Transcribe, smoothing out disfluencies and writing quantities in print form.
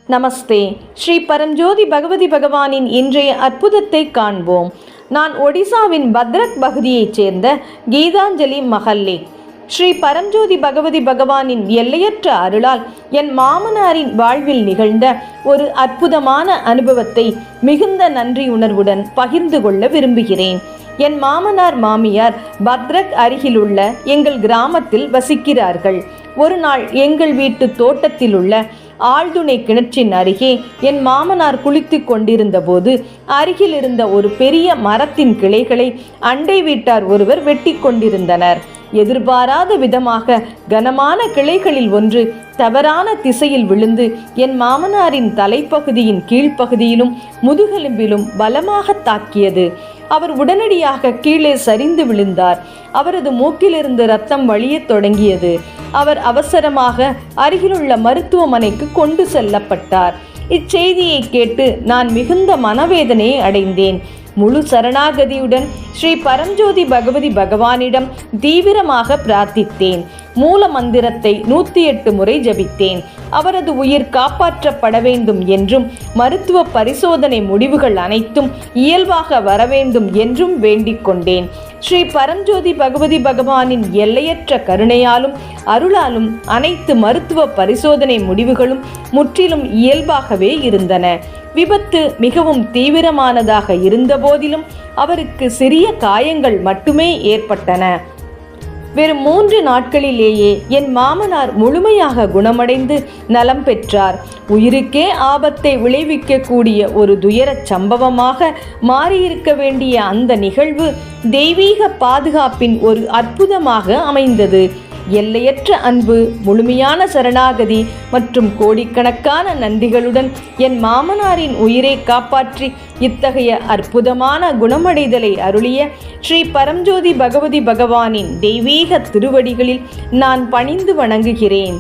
நமஸ்தே. ஸ்ரீ பரஞ்சோதி பகவதி பகவானின் இன்றைய அற்புதத்தை காண்போம். நான் ஒடிசாவின் பத்ரக் பகுதியைச் சேர்ந்த கீதாஞ்சலி மஹல்லே. ஸ்ரீ பரஞ்சோதி பகவதி பகவானின் எல்லையற்ற அருளால் என் மாமனாரின் வாழ்வில் நிகழ்ந்த ஒரு அற்புதமான அனுபவத்தை மிகுந்த நன்றி உணர்வுடன் பகிர்ந்து கொள்ள விரும்புகிறேன். என் மாமனார் மாமியார் பத்ரக் அருகிலுள்ள எங்கள் கிராமத்தில் வசிக்கிறார்கள். ஒரு நாள் எங்கள் வீட்டு தோட்டத்தில் உள்ள ஆழ்துணை கிணற்றின் அருகே என் மாமனார் குளித்து கொண்டிருந்த போது அருகில் இருந்த ஒரு பெரிய மரத்தின் கிளைகளை அண்டை வீட்டார் ஒருவர் வெட்டி கொண்டிருந்தனர். எதிர்பாராத விதமாக கனமான கிளைகளில் ஒன்று தவறான திசையில் விழுந்து என் மாமனாரின் தலைப்பகுதியின் கீழ்ப்பகுதியிலும் முதுகெலும்பிலும் பலமாக தாக்கியது. அவர் உடனடியாக கீழே சரிந்து விழுந்தார். அவரது மூக்கிலிருந்து இரத்தம் வழியத் தொடங்கியது. அவர் அவசரமாக அருகிலுள்ள மருத்துவமனைக்கு கொண்டு செல்லப்பட்டார். இச்செய்தியை கேட்டு நான் மிகுந்த மனவேதனையை அடைந்தேன். முழு சரணாகதியுடன் ஸ்ரீ பரஞ்சோதி பகவதி பகவானிடம் தீவிரமாக பிரார்த்தித்தேன். மூல மந்திரத்தை 108 முறை ஜபித்தேன். அவரது உயிர் காப்பாற்றப்பட வேண்டும் என்றும் மருத்துவ பரிசோதனை முடிவுகள் அனைத்தும் இயல்பாக வர வேண்டும் என்றும் வேண்டிக் கொண்டேன். ஸ்ரீ பரஞ்சோதி பகவதி பகவானின் எல்லையற்ற கருணையாலும் அருளாலும் அனைத்து மருத்துவ பரிசோதனை முடிவுகளும் முற்றிலும் இயல்பாகவே இருந்தன. விபத்து மிகவும் தீவிரமானதாக இருந்த போதிலும் அவருக்கு சிறிய காயங்கள் மட்டுமே ஏற்பட்டன. வெறும் 3 நாட்களிலேயே என் மாமனார் முழுமையாக குணமடைந்து நலம் பெற்றார். உயிருக்கே ஆபத்தை விளைவிக்கக்கூடிய ஒரு துயரச் சம்பவமாக மாறியிருக்க வேண்டிய அந்த நிகழ்வு தெய்வீக பாதுகாப்பின் ஒரு அற்புதமாக அமைந்தது. எல்லையற்ற அன்பு, முழுமையான சரணாகதி மற்றும் கோடிக்கணக்கான நன்றிகளுடன் என் மாமனாரின் உயிரை காப்பாற்றி இத்தகைய அற்புதமான குணமடைதலை அருளிய ஸ்ரீ பரஞ்சோதி பகவதி பகவானின் தெய்வீக திருவடிகளில் நான் பணிந்து வணங்குகிறேன்.